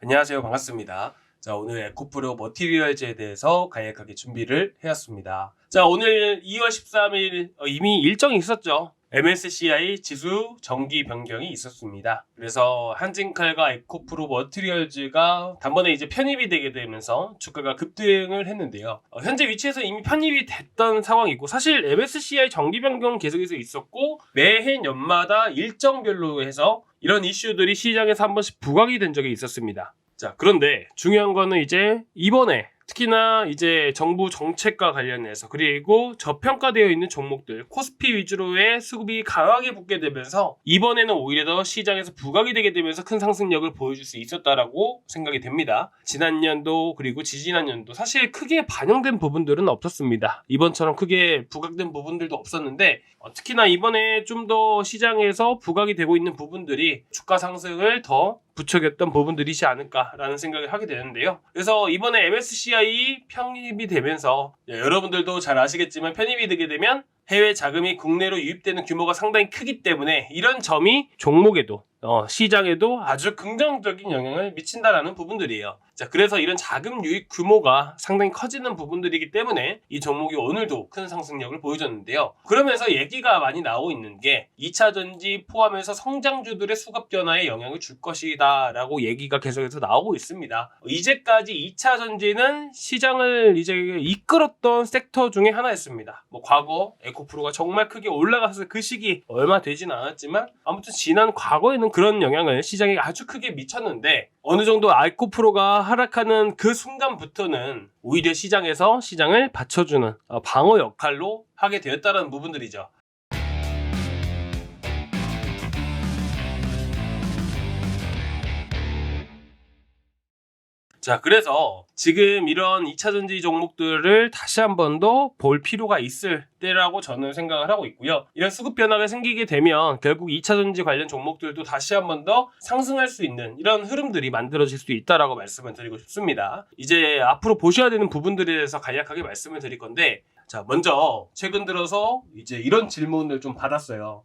안녕하세요. 반갑습니다. 자, 오늘 에코프로 머티리얼즈에 대해서 간략하게 준비를 해왔습니다. 자, 오늘 2월 13일 이미 일정이 있었죠. MSCI 지수 정기 변경이 있었습니다. 그래서 한진칼과 에코프로 머티리얼즈가 단번에 이제 편입이 되게 되면서 주가가 급등을 했는데요. 현재 위치에서 이미 편입이 됐던 상황이고, 사실 MSCI 정기 변경은 계속해서 있었고, 매해 연마다 일정별로 해서 이런 이슈들이 시장에서 한 번씩 부각이 된 적이 있었습니다. 자, 그런데 중요한 거는 이제 이번에 특히나 이제 정부 정책과 관련해서, 그리고 저평가되어 있는 종목들 코스피 위주로의 수급이 강하게 붙게 되면서 이번에는 오히려 더 시장에서 부각이 되게 되면서 큰 상승력을 보여줄 수 있었다라고 생각이 됩니다. 지난 연도 그리고 지지난 연도 사실 크게 반영된 부분들은 없었습니다. 이번처럼 크게 부각된 부분들도 없었는데, 특히나 이번에 좀 더 시장에서 부각이 되고 있는 부분들이 주가 상승을 더 부추겼던 부분들이지 않을까라는 생각을 하게 되는데요. 그래서 이번에 MSCI 편입이 되면서, 여러분들도 잘 아시겠지만 편입이 되게 되면 해외 자금이 국내로 유입되는 규모가 상당히 크기 때문에 이런 점이 종목에도 시장에도 아주 긍정적인 영향을 미친다라는 부분들이에요. 자, 그래서 이런 자금 유입 규모가 상당히 커지는 부분들이기 때문에 이 종목이 오늘도 큰 상승력을 보여줬는데요. 그러면서 얘기가 많이 나오고 있는 게 2차 전지 포함해서 성장주들의 수급 변화에 영향을 줄 것이다 라고 얘기가 계속해서 나오고 있습니다. 이제까지 2차 전지는 시장을 이제 이끌었던 섹터 중에 하나였습니다. 과거 에코프로가 정말 크게 올라가서 그 시기 얼마 되진 않았지만, 아무튼 지난 과거에는 그런 영향을 시장에 아주 크게 미쳤는데, 어느 정도 에코프로가 하락하는 그 순간부터는 오히려 시장에서 시장을 받쳐주는 방어 역할로 하게 되었다는 부분들이죠. 자, 그래서 지금 이런 2차전지 종목들을 다시 한 번 더 볼 필요가 있을 때라고 저는 생각을 하고 있고요. 이런 수급 변화가 생기게 되면 결국 2차전지 관련 종목들도 다시 한 번 더 상승할 수 있는 이런 흐름들이 만들어질 수 있다라고 말씀을 드리고 싶습니다. 이제 앞으로 보셔야 되는 부분들에 대해서 간략하게 말씀을 드릴 건데, 자, 먼저 최근 들어서 이제 이런 질문을 좀 받았어요.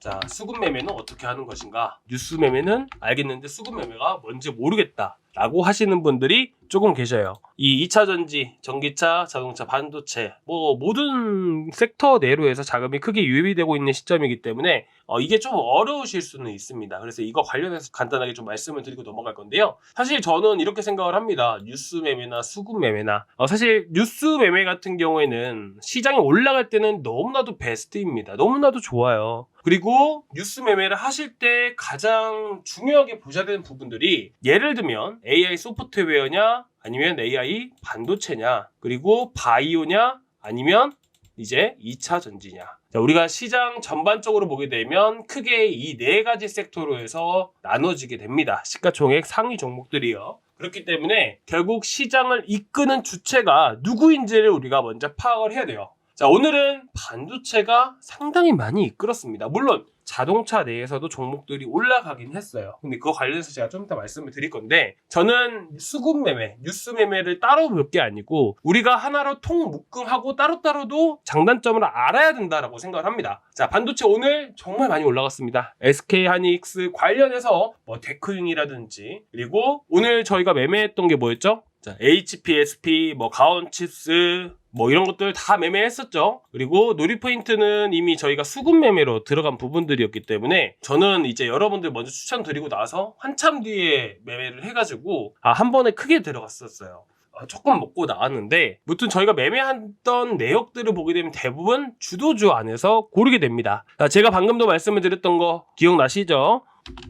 자, 수급 매매는 어떻게 하는 것인가? 뉴스 매매는 알겠는데 수급 매매가 뭔지 모르겠다 라고 하시는 분들이 조금 계셔요. 이 2차 전지, 전기차, 자동차, 반도체 모든 섹터 내로 해서 자금이 크게 유입이 되고 있는 시점이기 때문에 이게 좀 어려우실 수는 있습니다. 그래서 이거 관련해서 간단하게 좀 말씀을 드리고 넘어갈 건데요. 사실 저는 이렇게 생각을 합니다. 뉴스 매매나 수급 매매나 사실 뉴스 매매 같은 경우에는 시장이 올라갈 때는 너무나도 베스트입니다. 너무나도 좋아요. 그리고 뉴스 매매를 하실 때 가장 중요하게 보셔야 되는 부분들이, 예를 들면 AI 소프트웨어냐 아니면 AI 반도체냐, 그리고 바이오냐 아니면 이제 2차 전지냐. 자, 우리가 시장 전반적으로 보게 되면 크게 이 네 가지 섹터로 해서 나눠지게 됩니다. 시가총액 상위 종목들이요. 그렇기 때문에 결국 시장을 이끄는 주체가 누구인지를 우리가 먼저 파악을 해야 돼요. 자, 오늘은 반도체가 상당히 많이 이끌었습니다. 물론 자동차 내에서도 종목들이 올라가긴 했어요. 근데 그거 관련해서 제가 좀 이따 말씀을 드릴 건데, 저는 수급 매매, 뉴스 매매를 따로 볼 게 아니고 우리가 하나로 통묶음하고 따로따로도 장단점을 알아야 된다라고 생각을 합니다. 자, 반도체 오늘 정말 많이 올라갔습니다. SK하이닉스 관련해서 데크윙이라든지, 그리고 오늘 저희가 매매했던 게 뭐였죠? 자, HPSP, 가온칩스, 이런 것들 다 매매했었죠. 그리고 놀이포인트는 이미 저희가 수급 매매로 들어간 부분들이었기 때문에 저는 이제 여러분들 먼저 추천드리고 나서 한참 뒤에 매매를 해가지고 한 번에 크게 들어갔었어요. 조금 먹고 나왔는데, 무튼 저희가 매매했던 내역들을 보게 되면 대부분 주도주 안에서 고르게 됩니다. 제가 방금도 말씀을 드렸던 거 기억나시죠?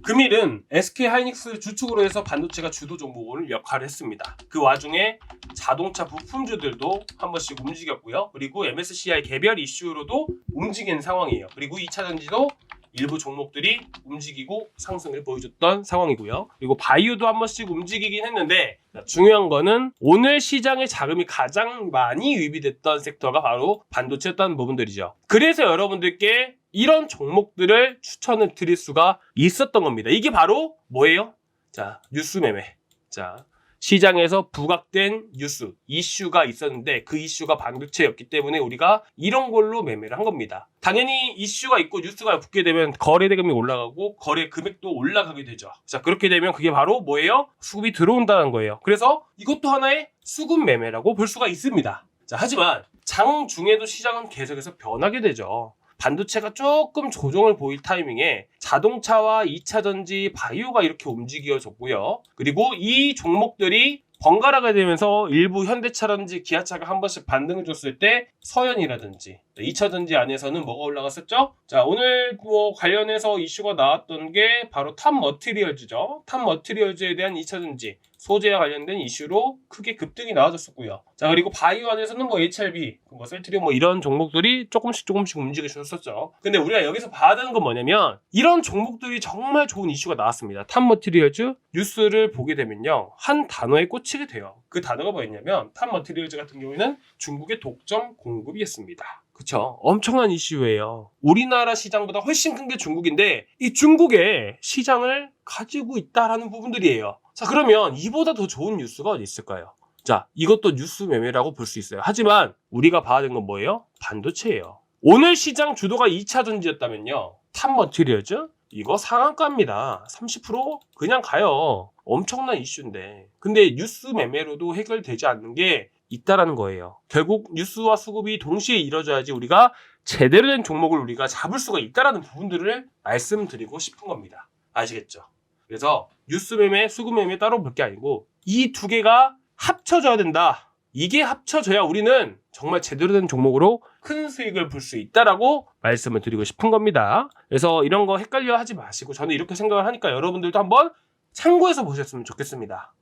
금일은 SK하이닉스 주축으로 해서 반도체가 주도 종목을 역할을 했습니다. 그 와중에 자동차 부품주들도 한 번씩 움직였고요. 그리고 MSCI 개별 이슈로도 움직이는 상황이에요. 그리고 2차 전지도 일부 종목들이 움직이고 상승을 보여줬던 상황이고요. 그리고 바이오도 한 번씩 움직이긴 했는데, 중요한 거는 오늘 시장에 자금이 가장 많이 유입이 됐던 섹터가 바로 반도체였다는 부분들이죠. 그래서 여러분들께 이런 종목들을 추천을 드릴 수가 있었던 겁니다. 이게 바로 뭐예요? 자, 뉴스 매매. 자, 시장에서 부각된 뉴스, 이슈가 있었는데 그 이슈가 반도체였기 때문에 우리가 이런 걸로 매매를 한 겁니다. 당연히 이슈가 있고 뉴스가 붙게 되면 거래 대금이 올라가고 거래 금액도 올라가게 되죠. 자, 그렇게 되면 그게 바로 뭐예요? 수급이 들어온다는 거예요. 그래서 이것도 하나의 수급 매매라고 볼 수가 있습니다. 자, 하지만 장중에도 시장은 계속해서 변하게 되죠. 반도체가 조금 조정을 보일 타이밍에 자동차와 2차전지, 바이오가 이렇게 움직여졌고요. 그리고 이 종목들이 번갈아가 되면서 일부 현대차라든지 기아차가 한 번씩 반등을 줬을 때 서현이라든지 2차전지 안에서는 뭐가 올라갔었죠? 자, 오늘 뭐 관련해서 이슈가 나왔던 게 바로 탑머티리얼즈죠. 탑머티리얼즈에 대한 2차전지 소재와 관련된 이슈로 크게 급등이 나와줬었고요. 자, 그리고 바이오 안에서는 뭐 HRB, 뭐 셀트리온 뭐 이런 종목들이 조금씩 움직여줬었죠. 근데 우리가 여기서 봐야 되는 건 뭐냐면 이런 종목들이 정말 좋은 이슈가 나왔습니다. 탑머티리얼즈 뉴스를 보게 되면요, 한 단어에 꽂히게 돼요. 그 단어가 뭐였냐면 탑머티리얼즈 같은 경우에는 중국의 독점 공급이었습니다. 그쵸? 엄청난 이슈예요. 우리나라 시장보다 훨씬 큰 게 중국인데 이 중국의 시장을 가지고 있다라는 부분들이에요. 자, 그러면 이보다 더 좋은 뉴스가 어디 있을까요? 자, 이것도 뉴스 매매라고 볼 수 있어요. 하지만 우리가 봐야 되는 건 뭐예요? 반도체예요. 오늘 시장 주도가 2차전지였다면요, 탑머티리얼즈 이거 상한가입니다. 30% 그냥 가요. 엄청난 이슈인데. 근데 뉴스 매매로도 해결되지 않는 게 있다라는 거예요. 결국 뉴스와 수급이 동시에 이뤄져야지 우리가 제대로 된 종목을 우리가 잡을 수가 있다라는 부분들을 말씀드리고 싶은 겁니다. 아시겠죠? 그래서 뉴스 매매, 수급 매매 따로 볼 게 아니고 이 두 개가 합쳐져야 된다. 이게 합쳐져야 우리는 정말 제대로 된 종목으로 큰 수익을 볼 수 있다라고 말씀을 드리고 싶은 겁니다. 그래서 이런 거 헷갈려 하지 마시고 저는 이렇게 생각을 하니까 여러분들도 한번 참고해서 보셨으면 좋겠습니다.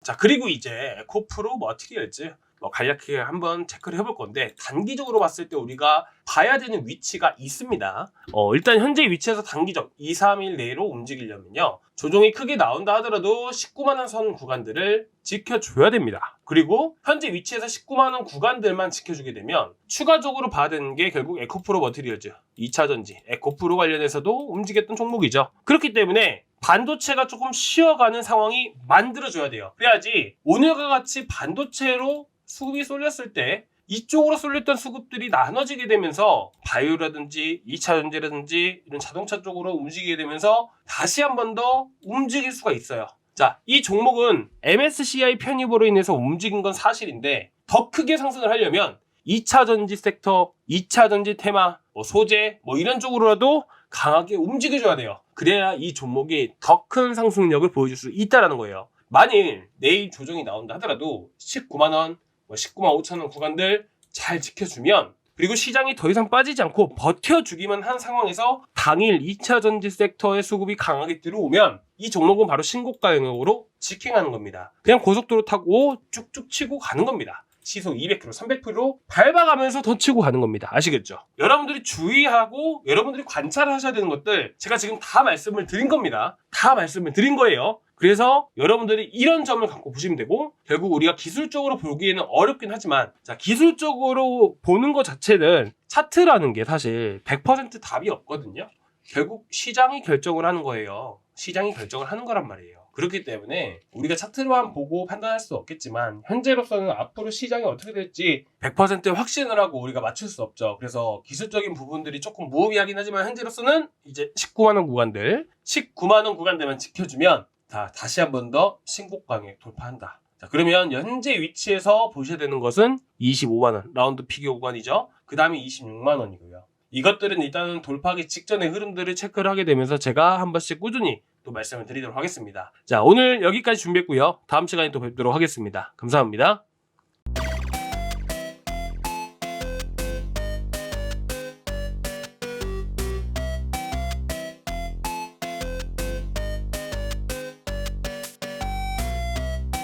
자, 그리고 이제 에코프로 머티리얼즈 간략하게 한번 체크를 해볼 건데 단기적으로 봤을 때 우리가 봐야 되는 위치가 있습니다. 일단 현재 위치에서 단기적 2, 3일 내로 움직이려면요, 조정이 크게 나온다 하더라도 19만원 선 구간들을 지켜줘야 됩니다. 그리고 현재 위치에서 19만원 구간들만 지켜주게 되면 추가적으로 봐야 되는 게 결국 에코프로 머티리얼즈 2차전지 에코프로 관련해서도 움직였던 종목이죠. 그렇기 때문에 반도체가 조금 쉬어가는 상황이 만들어져야 돼요. 그래야지 오늘과 같이 반도체로 수급이 쏠렸을 때 이쪽으로 쏠렸던 수급들이 나눠지게 되면서 바이오라든지 2차전지라든지 이런 자동차 쪽으로 움직이게 되면서 다시 한 번 더 움직일 수가 있어요. 자, 이 종목은 MSCI 편입으로 인해서 움직인 건 사실인데 더 크게 상승을 하려면 2차전지 섹터, 2차전지 테마, 소재 이런 쪽으로라도 강하게 움직여줘야 돼요. 그래야 이 종목이 더 큰 상승력을 보여줄 수 있다는 거예요. 만일 내일 조정이 나온다 하더라도 19만원, 19만 5천원 구간들 잘 지켜주면, 그리고 시장이 더 이상 빠지지 않고 버텨주기만 한 상황에서 당일 2차전지 섹터의 수급이 강하게 들어오면 이 종목은 바로 신고가 영역으로 직행하는 겁니다. 그냥 고속도로 타고 쭉쭉 치고 가는 겁니다. 시속 200km, 300km로 밟아가면서 더 치고 가는 겁니다. 아시겠죠? 여러분들이 주의하고 여러분들이 관찰하셔야 되는 것들 제가 지금 다 말씀을 드린 겁니다. 다 말씀을 드린 거예요. 그래서 여러분들이 이런 점을 갖고 보시면 되고, 결국 우리가 기술적으로 보기에는 어렵긴 하지만, 자, 기술적으로 보는 것 자체는 차트라는 게 사실 100% 답이 없거든요. 결국 시장이 결정을 하는 거예요. 시장이 결정을 하는 거란 말이에요. 그렇기 때문에 우리가 차트로만 보고 판단할 수 없겠지만 현재로서는 앞으로 시장이 어떻게 될지 100% 확신을 하고 우리가 맞출 수 없죠. 그래서 기술적인 부분들이 조금 무의미하긴 하지만 현재로서는 이제 19만원 구간들, 19만원 구간들만 지켜주면 다시 한 번 더 신고가액 돌파한다. 자, 그러면 현재 위치에서 보셔야 되는 것은 25만원 라운드 피겨 구간이죠. 그 다음에 26만원이고요. 이것들은 일단은 돌파하기 직전의 흐름들을 체크를 하게 되면서 제가 한 번씩 꾸준히 또 말씀을 드리도록 하겠습니다. 자, 오늘 여기까지 준비했고요. 다음 시간에 또 뵙도록 하겠습니다. 감사합니다.